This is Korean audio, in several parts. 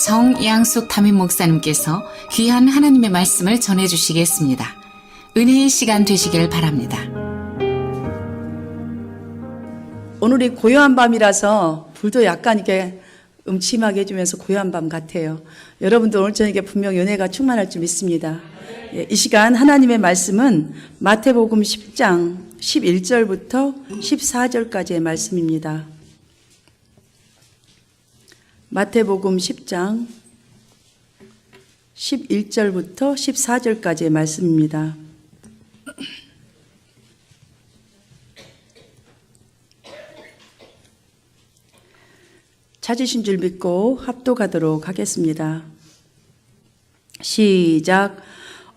정양숙 담임 목사님께서 귀한 하나님의 말씀을 전해주시겠습니다. 은혜의 시간 되시길 바랍니다. 오늘이 고요한 밤이라서 불도 약간 이렇게 음침하게 해주면서 고요한 밤 같아요. 여러분도 오늘 저녁에 분명 은혜가 충만할 줄 믿습니다. 이 시간 하나님의 말씀은 마태복음 10장 11절부터 14절까지의 말씀입니다. 마태복음 10장 11절부터 14절까지의 말씀입니다. 찾으신 줄 믿고 합독하도록 하겠습니다. 시작.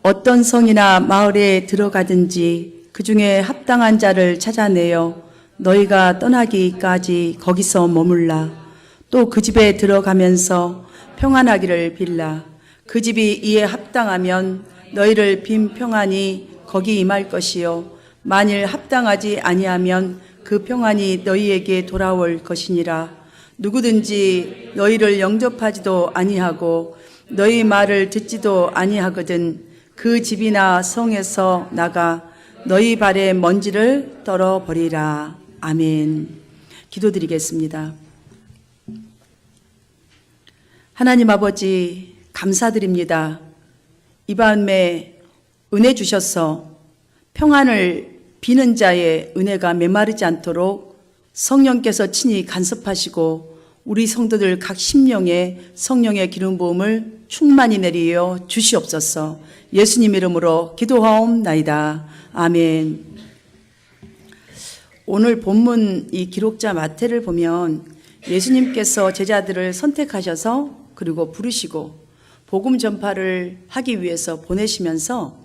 어떤 성이나 마을에 들어가든지 그 중에 합당한 자를 찾아내어 너희가 떠나기까지 거기서 머물라. 또 그 집에 들어가면서 평안하기를 빌라. 그 집이 이에 합당하면 너희를 빈 평안이 거기 임할 것이요 만일 합당하지 아니하면 그 평안이 너희에게 돌아올 것이니라. 누구든지 너희를 영접하지도 아니하고 너희 말을 듣지도 아니하거든 그 집이나 성에서 나가 너희 발에 먼지를 떨어버리라. 아멘. 기도드리겠습니다. 하나님 아버지 감사드립니다. 이 밤에 은혜 주셔서 평안을 비는 자의 은혜가 메마르지 않도록 성령께서 친히 간섭하시고 우리 성도들 각 심령에 성령의 기름 부음을 충만히 내리어 주시옵소서. 예수님 이름으로 기도하옵나이다. 아멘. 오늘 본문 이 기록자 마태를 보면 예수님께서 제자들을 선택하셔서 그리고 부르시고 복음 전파를 하기 위해서 보내시면서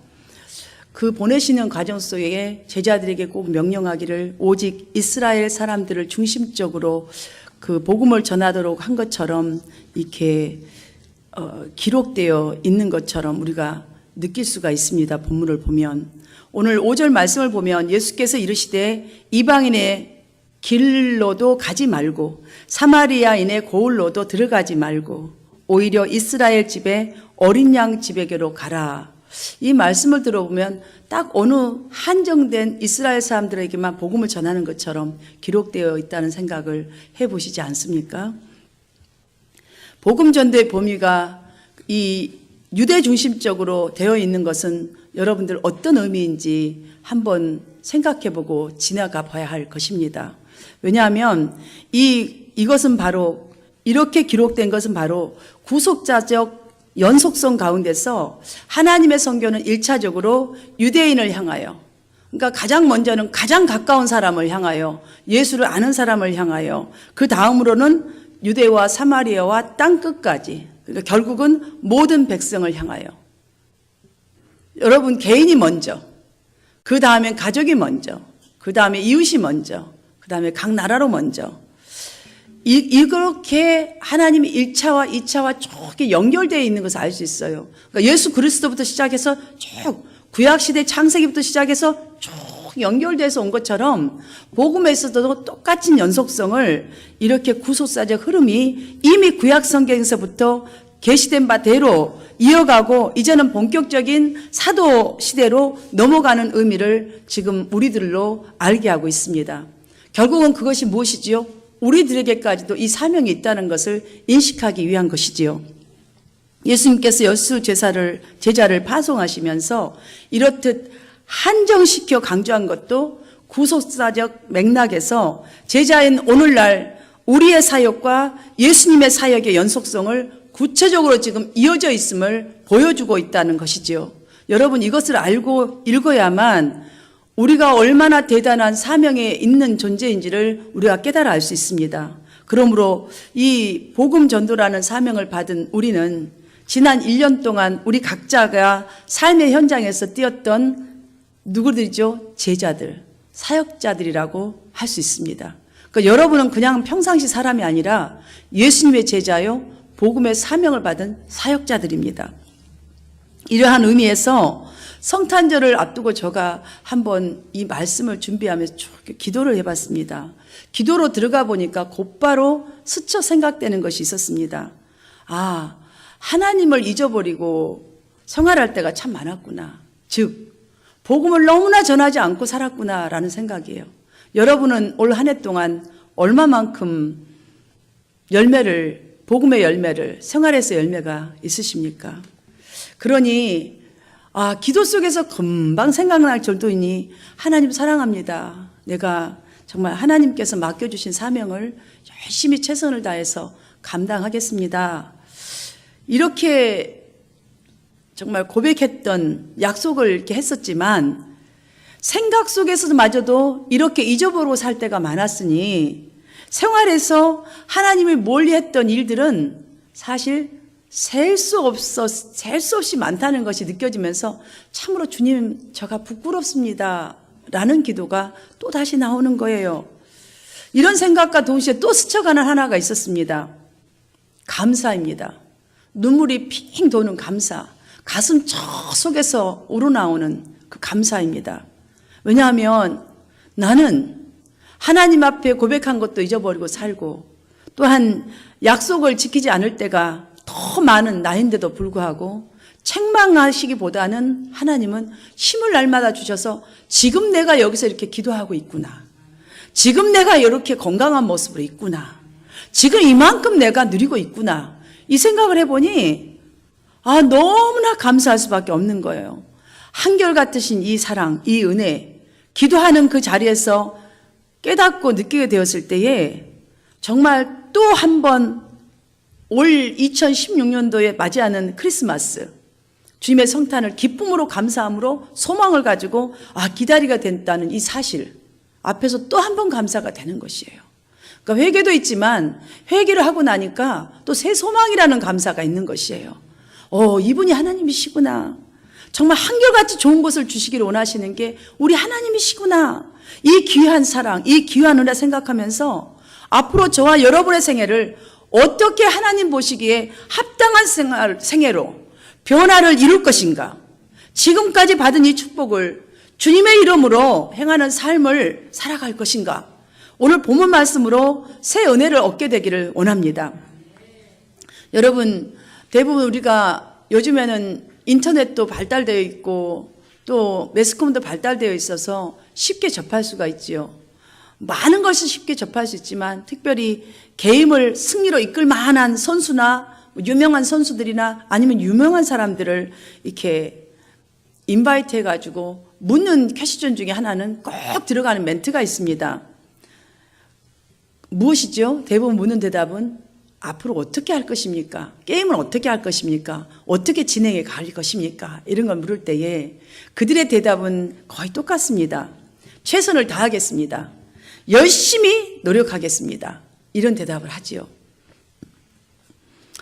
그 보내시는 과정 속에 제자들에게 꼭 명령하기를 오직 이스라엘 사람들을 중심적으로 그 복음을 전하도록 한 것처럼 이렇게 기록되어 있는 것처럼 우리가 느낄 수가 있습니다. 본문을 보면 오늘 5절 말씀을 보면 예수께서 이르시되 이방인의 길로도 가지 말고 사마리아인의 고을로도 들어가지 말고 오히려 이스라엘 집에 어린 양 집에게로 가라. 이 말씀을 들어보면 딱 어느 한정된 이스라엘 사람들에게만 복음을 전하는 것처럼 기록되어 있다는 생각을 해보시지 않습니까? 복음 전도의 범위가 이 유대 중심적으로 되어 있는 것은 여러분들 어떤 의미인지 한번 생각해보고 지나가 봐야 할 것입니다. 왜냐하면 이것은 바로 이렇게 기록된 것은 바로 구속자적 연속성 가운데서 하나님의 선교는 1차적으로 유대인을 향하여, 그러니까 가장 먼저는 가장 가까운 사람을 향하여, 예수를 아는 사람을 향하여, 그 다음으로는 유대와 사마리아와 땅끝까지, 그러니까 결국은 모든 백성을 향하여. 여러분 개인이 먼저, 그 다음엔 가족이 먼저, 그 다음에 이웃이 먼저, 그 다음에 각 나라로 먼저. 이렇게 하나님이 1차와 2차와 쭉 연결되어 있는 것을 알 수 있어요. 그러니까 예수 그리스도부터 시작해서 쭉 구약시대 창세기부터 시작해서 쭉 연결돼서 온 것처럼 복음에서도 똑같은 연속성을 이렇게 구속사적 흐름이 이미 구약 성경에서부터 계시된 바대로 이어가고 이제는 본격적인 사도 시대로 넘어가는 의미를 지금 우리들로 알게 하고 있습니다. 결국은 그것이 무엇이지요? 우리들에게까지도 이 사명이 있다는 것을 인식하기 위한 것이지요. 예수님께서 여수 제자를 파송하시면서 이렇듯 한정시켜 강조한 것도 구속사적 맥락에서 제자인 오늘날 우리의 사역과 예수님의 사역의 연속성을 구체적으로 지금 이어져 있음을 보여주고 있다는 것이지요. 여러분 이것을 알고 읽어야만 우리가 얼마나 대단한 사명에 있는 존재인지를 우리가 깨달아 알 수 있습니다. 그러므로 이 복음 전도라는 사명을 받은 우리는 지난 1년 동안 우리 각자가 삶의 현장에서 뛰었던 누구들이죠? 제자들, 사역자들이라고 할 수 있습니다. 그러니까 여러분은 그냥 평상시 사람이 아니라 예수님의 제자요, 복음의 사명을 받은 사역자들입니다. 이러한 의미에서 성탄절을 앞두고 제가 한번 이 말씀을 준비하면서 기도를 해봤습니다. 기도로 들어가 보니까 곧바로 스쳐 생각되는 것이 있었습니다. 아, 하나님을 잊어버리고 생활할 때가 참 많았구나. 즉, 복음을 너무나 전하지 않고 살았구나라는 생각이에요. 여러분은 올 한 해 동안 얼마만큼 복음의 열매를, 생활에서 열매가 있으십니까? 그러니, 기도 속에서 금방 생각날 절도이니 하나님 사랑합니다. 내가 정말 하나님께서 맡겨주신 사명을 열심히 최선을 다해서 감당하겠습니다. 이렇게 정말 고백했던 약속을 이렇게 했었지만 생각 속에서마저도 이렇게 잊어버리고 살 때가 많았으니 생활에서 하나님을 멀리했던 일들은 사실 셀 수 없이 많다는 것이 느껴지면서 참으로 주님 저가 부끄럽습니다 라는 기도가 또 다시 나오는 거예요. 이런 생각과 동시에 또 스쳐가는 하나가 있었습니다. 감사입니다. 눈물이 핑 도는 감사, 가슴 저 속에서 우러나오는 그 감사입니다. 왜냐하면 나는 하나님 앞에 고백한 것도 잊어버리고 살고 또한 약속을 지키지 않을 때가 더 많은 나인데도 불구하고 책망하시기보다는 하나님은 힘을 날마다 주셔서 지금 내가 여기서 이렇게 기도하고 있구나. 지금 내가 이렇게 건강한 모습으로 있구나. 지금 이만큼 내가 누리고 있구나. 이 생각을 해보니 너무나 감사할 수밖에 없는 거예요. 한결같으신 이 사랑, 이 은혜, 기도하는 그 자리에서 깨닫고 느끼게 되었을 때에 정말 또 한 번 올 2016년도에 맞이하는 크리스마스, 주님의 성탄을 기쁨으로 감사함으로 소망을 가지고 기다리게 된다는 이 사실 앞에서 또 한 번 감사가 되는 것이에요. 그러니까 회개도 있지만 회개를 하고 나니까 또 새 소망이라는 감사가 있는 것이에요. 이분이 하나님이시구나. 정말 한결같이 좋은 것을 주시기를 원하시는 게 우리 하나님이시구나. 이 귀한 사랑, 이 귀한 은혜 생각하면서 앞으로 저와 여러분의 생애를 어떻게 하나님 보시기에 합당한 생애로 변화를 이룰 것인가. 지금까지 받은 이 축복을 주님의 이름으로 행하는 삶을 살아갈 것인가. 오늘 본문 말씀으로 새 은혜를 얻게 되기를 원합니다. 여러분, 대부분 우리가 요즘에는 인터넷도 발달되어 있고 또 매스컴도 발달되어 있어서 쉽게 접할 수가 있지요. 많은 것을 쉽게 접할 수 있지만 특별히 게임을 승리로 이끌 만한 선수나 유명한 선수들이나 아니면 유명한 사람들을 이렇게 인바이트 해가지고 묻는 퀘스천 중에 하나는 꼭 들어가는 멘트가 있습니다. 무엇이죠? 대부분 묻는 대답은 앞으로 어떻게 할 것입니까? 게임을 어떻게 할 것입니까? 어떻게 진행해 갈 것입니까? 이런 걸 물을 때에 그들의 대답은 거의 똑같습니다. 최선을 다하겠습니다. 열심히 노력하겠습니다. 이런 대답을 하지요.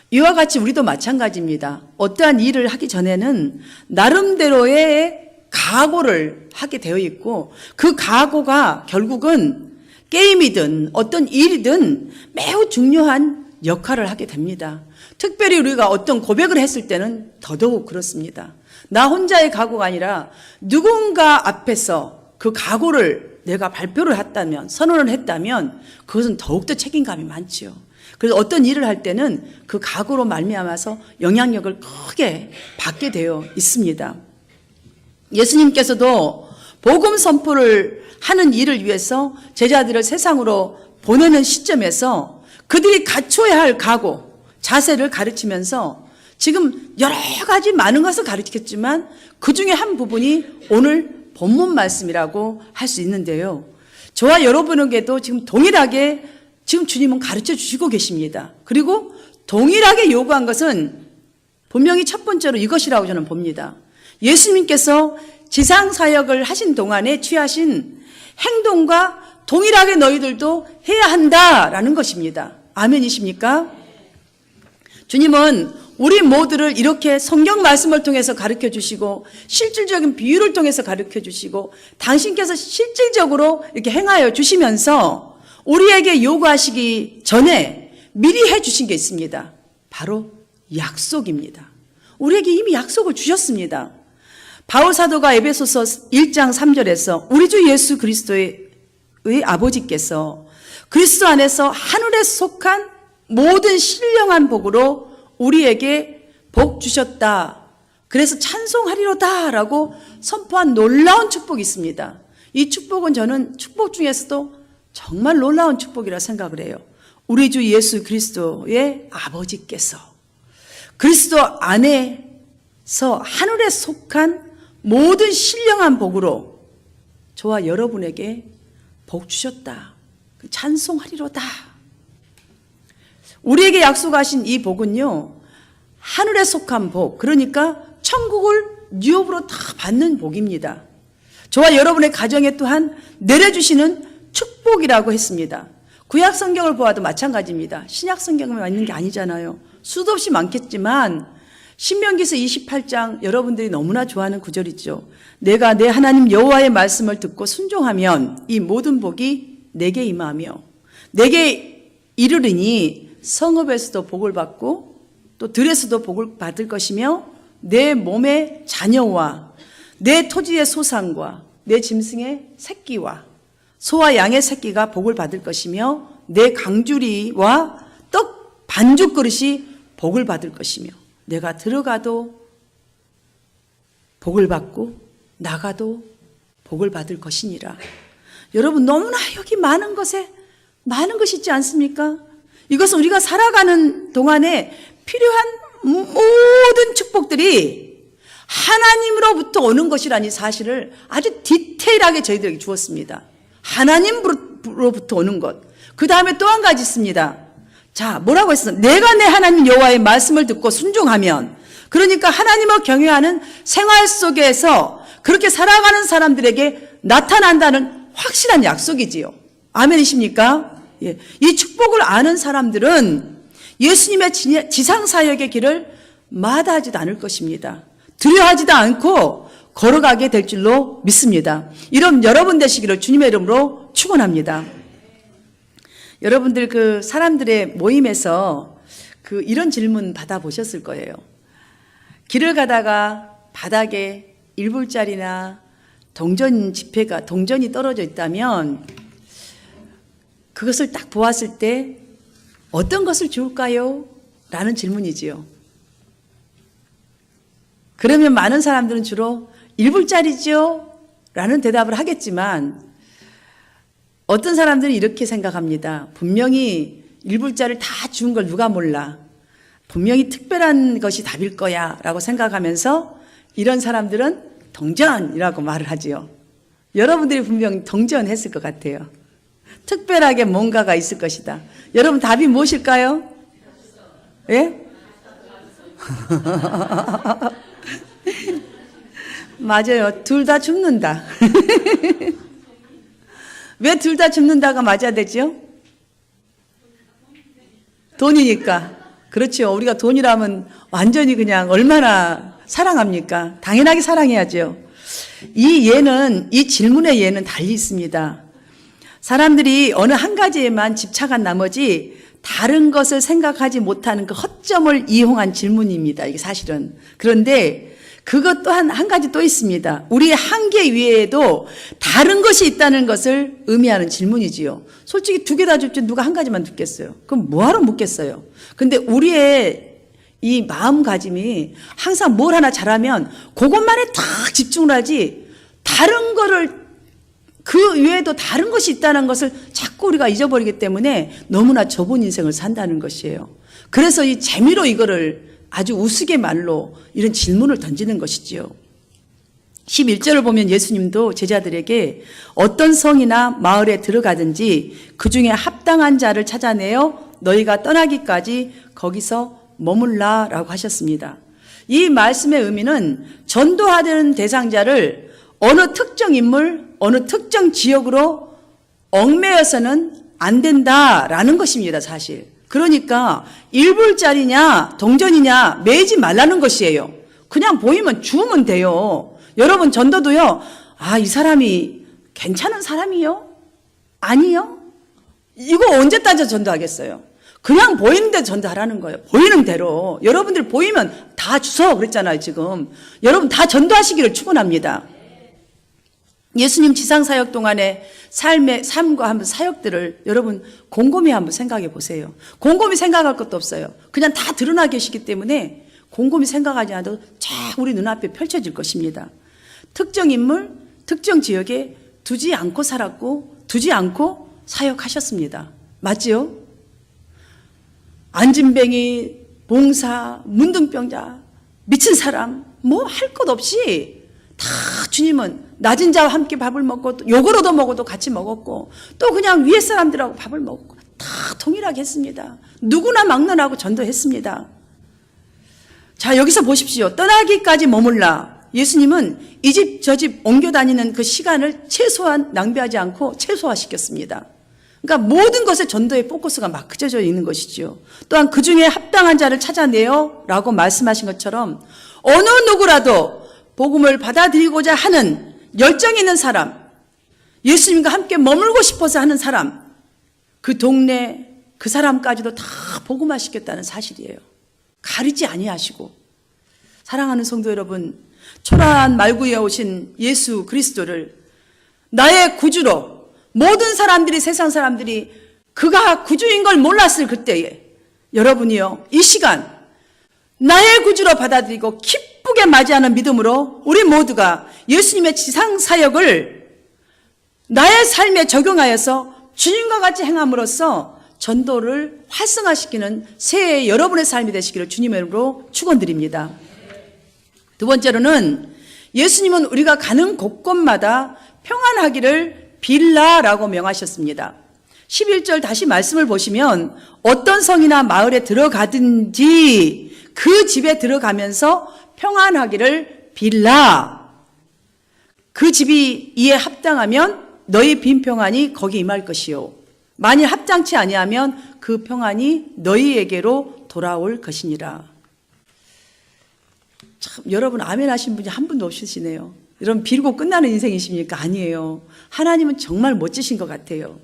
이와 같이 우리도 마찬가지입니다. 어떠한 일을 하기 전에는 나름대로의 각오를 하게 되어 있고 그 각오가 결국은 게임이든 어떤 일이든 매우 중요한 역할을 하게 됩니다. 특별히 우리가 어떤 고백을 했을 때는 더더욱 그렇습니다. 나 혼자의 각오가 아니라 누군가 앞에서 그 각오를 내가 발표를 했다면, 선언을 했다면 그것은 더욱더 책임감이 많지요. 그래서 어떤 일을 할 때는 그 각오로 말미암아서 영향력을 크게 받게 되어 있습니다. 예수님께서도 복음 선포를 하는 일을 위해서 제자들을 세상으로 보내는 시점에서 그들이 갖춰야 할 각오, 자세를 가르치면서 지금 여러 가지 많은 것을 가르치겠지만 그 중에 한 부분이 오늘 본문 말씀이라고 할 수 있는데요. 저와 여러분에게도 지금 동일하게 지금 주님은 가르쳐 주시고 계십니다. 그리고 동일하게 요구한 것은 분명히 첫 번째로 이것이라고 저는 봅니다. 예수님께서 지상 사역을 하신 동안에 취하신 행동과 동일하게 너희들도 해야 한다라는 것입니다. 아멘이십니까? 주님은 우리 모두를 이렇게 성경 말씀을 통해서 가르쳐 주시고 실질적인 비유를 통해서 가르쳐 주시고 당신께서 실질적으로 이렇게 행하여 주시면서 우리에게 요구하시기 전에 미리 해 주신 게 있습니다. 바로 약속입니다. 우리에게 이미 약속을 주셨습니다. 바울 사도가 에베소서 1장 3절에서 우리 주 예수 그리스도의 아버지께서 그리스도 안에서 하늘에 속한 모든 신령한 복으로 우리에게 복 주셨다. 그래서 찬송하리로다 라고 선포한 놀라운 축복이 있습니다. 이 축복은 저는 축복 중에서도 정말 놀라운 축복이라 생각을 해요. 우리 주 예수 그리스도의 아버지께서 그리스도 안에서 하늘에 속한 모든 신령한 복으로 저와 여러분에게 복 주셨다. 찬송하리로다. 우리에게 약속하신 이 복은요, 하늘에 속한 복, 그러니까 천국을 뉴욕으로 다 받는 복입니다. 저와 여러분의 가정에 또한 내려주시는 축복이라고 했습니다. 구약 성경을 보아도 마찬가지입니다. 신약 성경만 있는 게 아니잖아요. 수도 없이 많겠지만 신명기서 28장 여러분들이 너무나 좋아하는 구절이죠. 내가 내 하나님 여호와의 말씀을 듣고 순종하면 이 모든 복이 내게 임하며 내게 이르리니 성읍에서도 복을 받고 또 들에서도 복을 받을 것이며 내 몸의 자녀와 내 토지의 소산과 내 짐승의 새끼와 소와 양의 새끼가 복을 받을 것이며 내 강주리와 떡 반죽 그릇이 복을 받을 것이며 내가 들어가도 복을 받고 나가도 복을 받을 것이니라. 여러분 너무나 여기 많은 것에 많은 것이 있지 않습니까? 이것은 우리가 살아가는 동안에 필요한 모든 축복들이 하나님으로부터 오는 것이라니 사실을 아주 디테일하게 저희들에게 주었습니다. 하나님으로부터 오는 것. 그 다음에 또 한 가지 있습니다. 자, 뭐라고 했어요? 내가 내 하나님 여호와의 말씀을 듣고 순종하면, 그러니까 하나님을 경외하는 생활 속에서 그렇게 살아가는 사람들에게 나타난다는 확실한 약속이지요. 아멘이십니까? 예. 이 축복을 아는 사람들은 예수님의 지상사역의 길을 마다하지도 않을 것입니다. 두려워하지도 않고 걸어가게 될 줄로 믿습니다. 이런 여러분 되시기를 주님의 이름으로 축원합니다. 여러분들 그 사람들의 모임에서 그 이런 질문 받아보셨을 거예요. 길을 가다가 바닥에 1불짜리나 동전이 떨어져 있다면 그것을 딱 보았을 때 어떤 것을 주울까요? 라는 질문이지요. 그러면 많은 사람들은 주로 1불짜리죠? 라는 대답을 하겠지만 어떤 사람들은 이렇게 생각합니다. 분명히 1불짜리를 다 주운 걸 누가 몰라. 분명히 특별한 것이 답일 거야 라고 생각하면서 이런 사람들은 동전이라고 말을 하지요. 여러분들이 분명히 동전했을 것 같아요. 특별하게 뭔가가 있을 것이다. 여러분 답이 무엇일까요? 예? 맞아요. 둘 다 죽는다. 왜 둘 다 죽는다가 맞아야 되죠? 돈이니까. 그렇죠. 우리가 돈이라면 완전히 그냥 얼마나 사랑합니까? 당연하게 사랑해야죠. 이 질문의 예는 달리 있습니다. 사람들이 어느 한 가지에만 집착한 나머지 다른 것을 생각하지 못하는 그 허점을 이용한 질문입니다. 이게 사실은. 그런데 그것 또한 한 가지 또 있습니다. 우리의 한계 위에도 다른 것이 있다는 것을 의미하는 질문이지요. 솔직히 두 개 다 줍지 누가 한 가지만 묻겠어요. 그럼 뭐하러 묻겠어요. 근데 우리의 이 마음가짐이 항상 뭘 하나 잘하면 그것만에 딱 집중을 하지 다른 거를 그 외에도 다른 것이 있다는 것을 자꾸 우리가 잊어버리기 때문에 너무나 좁은 인생을 산다는 것이에요. 그래서 이 재미로 이거를 아주 우스갯말로 이런 질문을 던지는 것이지요. 11절을 보면 예수님도 제자들에게 어떤 성이나 마을에 들어가든지 그 중에 합당한 자를 찾아내어 너희가 떠나기까지 거기서 머물라라고 하셨습니다. 이 말씀의 의미는 전도하는 대상자를 어느 특정 인물, 어느 특정 지역으로 얽매여서는 안 된다라는 것입니다, 사실. 그러니까 1불짜리냐 동전이냐 매지 말라는 것이에요. 그냥 보이면 주우면 돼요. 여러분 전도도요. 아, 이 사람이 괜찮은 사람이요? 아니요? 이거 언제 따져 전도하겠어요? 그냥 보이는 대로 전도하라는 거예요. 보이는 대로. 여러분들 보이면 다 주워 그랬잖아요, 지금. 여러분 다 전도하시기를 축원합니다. 예수님 지상사역 동안에 삶과 한번 사역들을 여러분 곰곰이 한번 생각해 보세요. 곰곰이 생각할 것도 없어요. 그냥 다 드러나 계시기 때문에 곰곰이 생각하지 않아도 쫙 우리 눈앞에 펼쳐질 것입니다. 특정 인물, 특정 지역에 두지 않고 살았고 두지 않고 사역하셨습니다. 맞지요? 안진뱅이, 봉사, 문둥병자, 미친 사람 뭐 할 것 없이 다 주님은 낮은 자와 함께 밥을 먹고 요거로도 먹어도 같이 먹었고 또 그냥 위에 사람들하고 밥을 먹고 다 동일하게 했습니다. 누구나 막론하고 전도했습니다. 자, 여기서 보십시오. 떠나기까지 머물라. 예수님은 이 집 저 집 옮겨 다니는 그 시간을 최소한 낭비하지 않고 최소화시켰습니다. 그러니까 모든 것에 전도의 포커스가 막혀져 있는 것이죠. 또한 그 중에 합당한 자를 찾아내요 라고 말씀하신 것처럼 어느 누구라도 복음을 받아들이고자 하는 열정 있는 사람, 예수님과 함께 머물고 싶어서 하는 사람, 그 동네 그 사람까지도 다 복음화시켰다는 사실이에요. 가리지 아니하시고. 사랑하는 성도 여러분, 초라한 말구에 오신 예수 그리스도를 나의 구주로 모든 사람들이, 세상 사람들이 그가 구주인 걸 몰랐을 그때에 여러분이요, 이 시간 나의 구주로 받아들이고 기쁘게 맞이하는 믿음으로 우리 모두가 예수님의 지상 사역을 나의 삶에 적용하여서 주님과 같이 행함으로써 전도를 활성화시키는 새해 여러분의 삶이 되시기를 주님의 이름으로 축원드립니다. 두 번째로는 예수님은 우리가 가는 곳곳마다 평안하기를 빌라라고 명하셨습니다. 11절 다시 말씀을 보시면 어떤 성이나 마을에 들어가든지 그 집에 들어가면서 평안하기를 빌라. 그 집이 이에 합당하면 너희 빈 평안이 거기 임할 것이요. 만일 합당치 아니하면 그 평안이 너희에게로 돌아올 것이니라. 참, 여러분 아멘 하신 분이 한 분도 없으시네요. 여러분 빌고 끝나는 인생이십니까? 아니에요. 하나님은 정말 멋지신 것 같아요.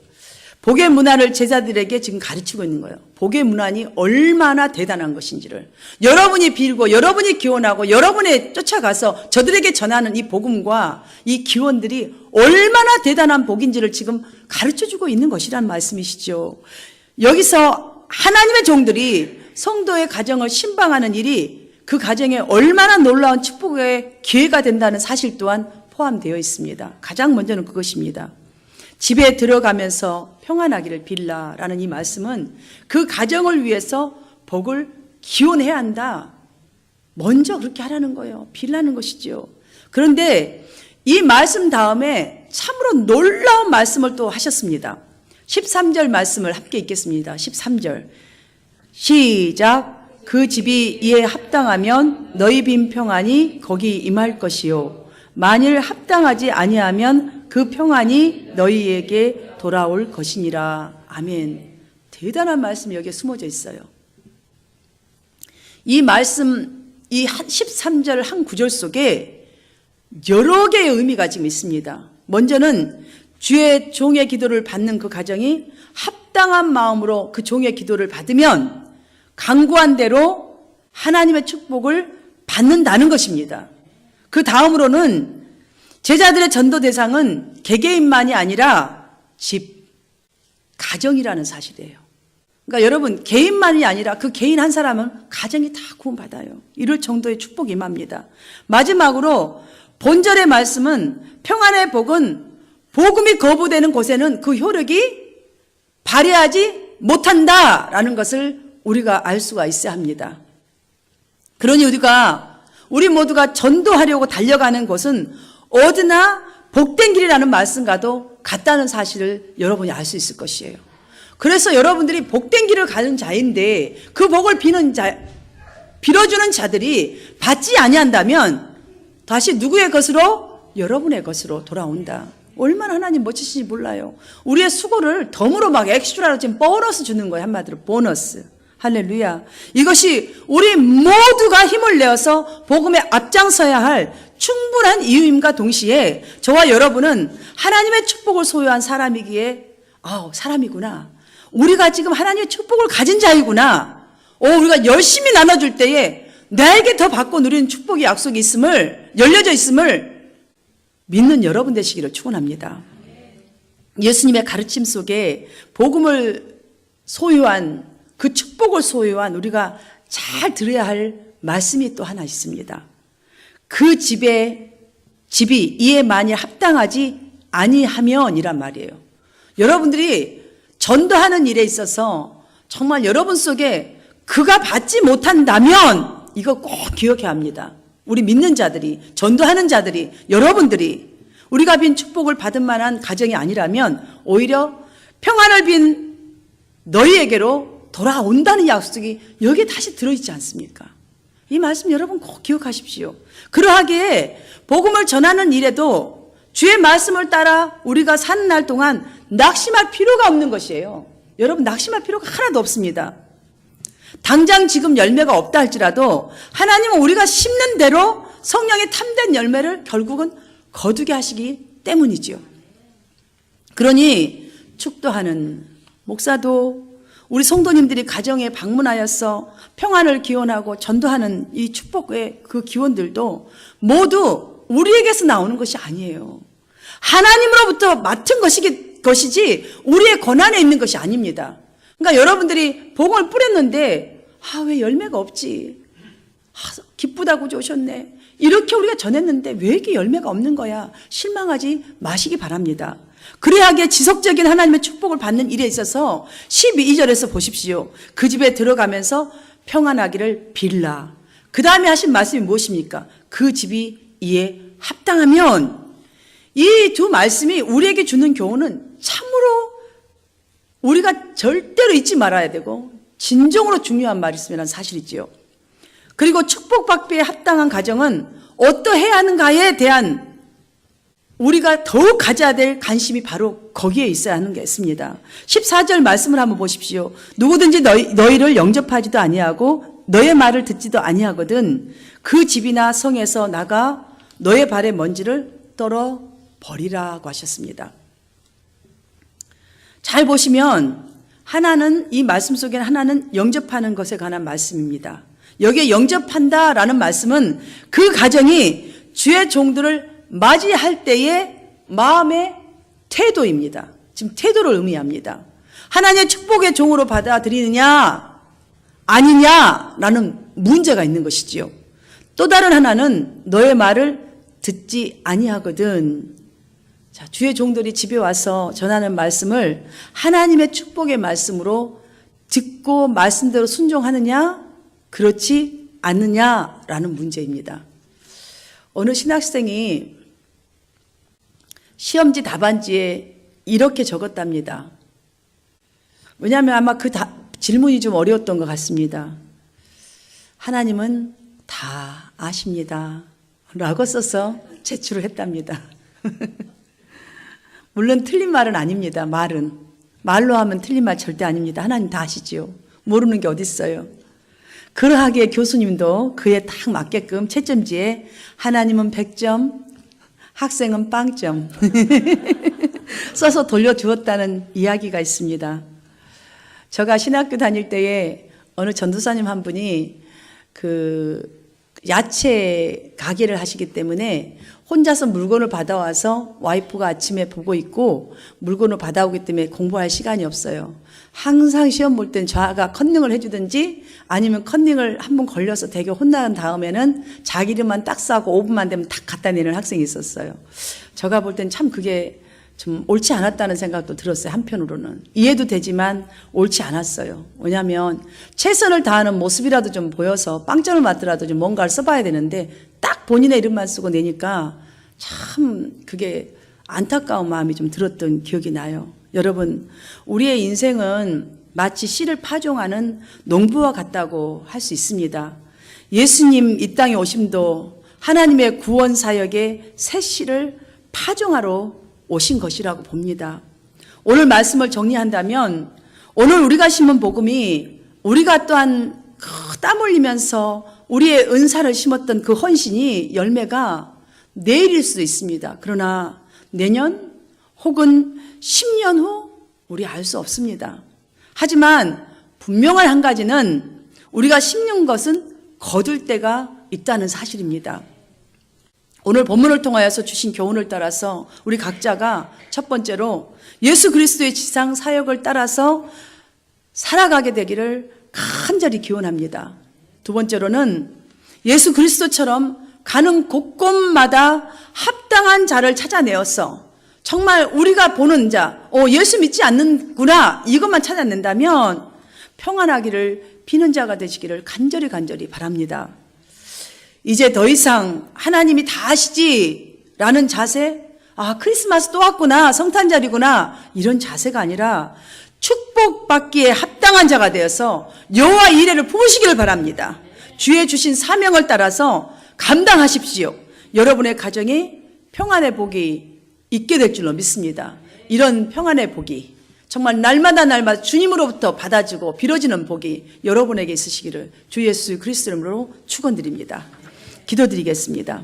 복의 문안을 제자들에게 지금 가르치고 있는 거예요. 복의 문안이 얼마나 대단한 것인지를. 여러분이 빌고 여러분이 기원하고 여러분이 쫓아가서 저들에게 전하는 이 복음과 이 기원들이 얼마나 대단한 복인지를 지금 가르쳐주고 있는 것이란 말씀이시죠. 여기서 하나님의 종들이 성도의 가정을 신방하는 일이 그 가정에 얼마나 놀라운 축복의 기회가 된다는 사실 또한 포함되어 있습니다. 가장 먼저는 그것입니다. 집에 들어가면서 평안하기를 빌라라는 이 말씀은 그 가정을 위해서 복을 기원해야 한다. 먼저 그렇게 하라는 거예요. 빌라는 것이죠. 그런데 이 말씀 다음에 참으로 놀라운 말씀을 또 하셨습니다. 13절 말씀을 함께 읽겠습니다. 13절 시작. 그 집이 이에 합당하면 너희 빈 평안이 거기 임할 것이요. 만일 합당하지 아니하면 그 평안이 너희에게 돌아올 것이니라. 아멘. 대단한 말씀이 여기에 숨어져 있어요. 이 말씀, 이 13절 한 구절 속에 여러 개의 의미가 지금 있습니다. 먼저는 주의 종의 기도를 받는 그 가정이 합당한 마음으로 그 종의 기도를 받으면 간구한 대로 하나님의 축복을 받는다는 것입니다. 그 다음으로는 제자들의 전도 대상은 개개인만이 아니라 집, 가정이라는 사실이에요. 그러니까 여러분 개인만이 아니라 그 개인 한 사람은 가정이 다 구원받아요. 이럴 정도의 축복이 임합니다. 마지막으로 본절의 말씀은 평안의 복은 복음이 거부되는 곳에는 그 효력이 발휘하지 못한다라는 것을 우리가 알 수가 있어야 합니다. 그러니 우리 모두가 전도하려고 달려가는 곳은 어디나 복된 길이라는 말씀과도 같다는 사실을 여러분이 알 수 있을 것이에요. 그래서 여러분들이 복된 길을 가는 자인데 그 복을 빌어주는 자들이 받지 아니한다면 다시 누구의 것으로? 여러분의 것으로 돌아온다. 얼마나 하나님 멋지신지 몰라요. 우리의 수고를 덤으로 막 엑스트라로 지금 보너스 주는 거예요. 한마디로 보너스. 할렐루야. 이것이 우리 모두가 힘을 내어서 복음에 앞장서야 할 충분한 이유임과 동시에 저와 여러분은 하나님의 축복을 소유한 사람이기에 사람이구나. 우리가 지금 하나님의 축복을 가진 자이구나. 우리가 열심히 나눠줄 때에 나에게 더 받고 누리는 축복의 약속이 열려져 있음을 믿는 여러분 되시기를 축원합니다. 예수님의 가르침 속에 복음을 소유한 그 축복을 소유한 우리가 잘 들어야 할 말씀이 또 하나 있습니다. 그 집이 이에 만일 합당하지 아니하면 이란 말이에요. 여러분들이 전도하는 일에 있어서 정말 여러분 속에 그가 받지 못한다면 이거 꼭 기억해야 합니다. 우리 믿는 자들이, 전도하는 자들이, 여러분들이 우리가 빈 축복을 받을 만한 가정이 아니라면 오히려 평안을 빈 너희에게로 돌아온다는 약속이 여기에 다시 들어있지 않습니까? 이 말씀 여러분 꼭 기억하십시오. 그러하기에 복음을 전하는 일에도 주의 말씀을 따라 우리가 사는 날 동안 낙심할 필요가 없는 것이에요. 여러분 낙심할 필요가 하나도 없습니다. 당장 지금 열매가 없다 할지라도 하나님은 우리가 심는 대로 성령의 탐된 열매를 결국은 거두게 하시기 때문이지요. 그러니 축도하는 목사도 우리 성도님들이 가정에 방문하여서 평안을 기원하고 전도하는 이 축복의 그 기원들도 모두 우리에게서 나오는 것이 아니에요. 하나님으로부터 맡은 것이지 우리의 권한에 있는 것이 아닙니다. 그러니까 여러분들이 복음을 뿌렸는데 왜 열매가 없지? 기쁘다고 오셨네. 이렇게 우리가 전했는데 왜 이렇게 열매가 없는 거야? 실망하지 마시기 바랍니다. 그래야 하기에 지속적인 하나님의 축복을 받는 일에 있어서 12절에서 보십시오. 그 집에 들어가면서 평안하기를 빌라. 그 다음에 하신 말씀이 무엇입니까? 그 집이 이에 합당하면. 이 두 말씀이 우리에게 주는 교훈은 참으로 우리가 절대로 잊지 말아야 되고 진정으로 중요한 말씀이라는 사실이지요. 그리고 축복받기에 합당한 가정은 어떠해야 하는가에 대한 우리가 더욱 가져야 될 관심이 바로 거기에 있어야 하는 게 있습니다. 14절 말씀을 한번 보십시오. 누구든지 너희를 영접하지도 아니하고 너의 말을 듣지도 아니하거든 그 집이나 성에서 나가 너의 발에 먼지를 떨어 버리라고 하셨습니다. 잘 보시면 하나는 이 말씀 속에는 하나는 영접하는 것에 관한 말씀입니다. 여기에 영접한다라는 말씀은 그 가정이 주의 종들을 맞이할 때의 마음의 태도입니다. 지금 태도를 의미합니다. 하나님의 축복의 종으로 받아들이느냐 아니냐라는 문제가 있는 것이지요. 또 다른 하나는 너의 말을 듣지 아니하거든. 자, 주의 종들이 집에 와서 전하는 말씀을 하나님의 축복의 말씀으로 듣고 말씀대로 순종하느냐 그렇지 않느냐라는 문제입니다. 어느 신학생이 시험지 답안지에 이렇게 적었답니다. 왜냐하면 아마 그 질문이 좀 어려웠던 것 같습니다. 하나님은 다 아십니다. 라고 써서 제출을 했답니다. 물론 틀린 말은 아닙니다. 말로 하면 틀린 말 절대 아닙니다. 하나님 다 아시지요. 모르는 게 어디 있어요. 그러하기에 교수님도 그에 딱 맞게끔 채점지에 하나님은 100점, 학생은 0점 써서 돌려주었다는 이야기가 있습니다. 제가 신학교 다닐 때에 어느 전도사님 한 분이 그 야채 가게를 하시기 때문에 혼자서 물건을 받아와서 와이프가 아침에 보고 있고 물건을 받아오기 때문에 공부할 시간이 없어요. 항상 시험 볼 땐 저가 컨닝을 해주든지 아니면 컨닝을 한번 걸려서 되게 혼난 다음에는 자기 이름만 딱 싸고 5분만 되면 딱 갖다 내는 학생이 있었어요. 제가 볼 땐 참 그게 좀 옳지 않았다는 생각도 들었어요. 한편으로는. 이해도 되지만 옳지 않았어요. 왜냐하면 최선을 다하는 모습이라도 좀 보여서 빵점을 맞더라도 좀 뭔가를 써봐야 되는데 딱 본인의 이름만 쓰고 내니까 참 그게 안타까운 마음이 좀 들었던 기억이 나요. 여러분, 우리의 인생은 마치 씨를 파종하는 농부와 같다고 할 수 있습니다. 예수님 이 땅에 오심도 하나님의 구원 사역에 새 씨를 파종하러 오신 것이라고 봅니다. 오늘 말씀을 정리한다면 오늘 우리가 심은 복음이 우리가 또한 땀 흘리면서 우리의 은사를 심었던 그 헌신이 열매가 내일일 수도 있습니다. 그러나 내년 혹은 10년 후 우리 알 수 없습니다. 하지만 분명한 한 가지는 우리가 심는 것은 거둘 때가 있다는 사실입니다. 오늘 본문을 통하여서 주신 교훈을 따라서 우리 각자가 첫 번째로 예수 그리스도의 지상 사역을 따라서 살아가게 되기를 간절히 기원합니다. 두 번째로는 예수 그리스도처럼 가는 곳곳마다 합당한 자를 찾아내어서 정말 우리가 보는 자, 예수 믿지 않는구나 이것만 찾아낸다면 평안하기를 비는 자가 되시기를 간절히 바랍니다. 이제 더 이상 하나님이 다 아시지라는 자세, 크리스마스 또 왔구나, 성탄절이구나 이런 자세가 아니라 축복받기에 합당한 자가 되어서 여호와 이레를 품으시기를 바랍니다. 주의 주신 사명을 따라서 감당하십시오. 여러분의 가정에 평안의 복이 있게 될 줄로 믿습니다. 이런 평안의 복이 정말 날마다 주님으로부터 받아지고 빌어지는 복이 여러분에게 있으시기를 주 예수 그리스도 이름으로 축원드립니다. 기도드리겠습니다.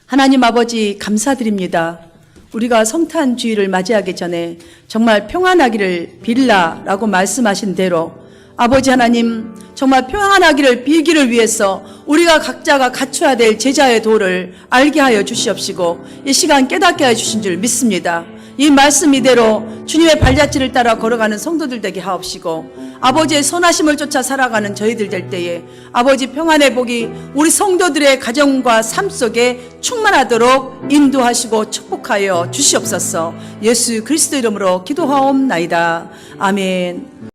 하나님 아버지 감사드립니다. 우리가 성탄 주일을 맞이하기 전에 정말 평안하기를 빌라라고 말씀하신 대로 아버지 하나님 정말 평안하기를 빌기를 위해서 우리가 각자가 갖춰야 될 제자의 도를 알게 하여 주시옵시고 이 시간 깨닫게 하여 주신 줄 믿습니다. 이 말씀 이대로 주님의 발자취를 따라 걸어가는 성도들 되게 하옵시고 아버지의 선하심을 쫓아 살아가는 저희들 될 때에 아버지 평안의 복이 우리 성도들의 가정과 삶 속에 충만하도록 인도하시고 축복하여 주시옵소서. 예수 그리스도 이름으로 기도하옵나이다. 아멘.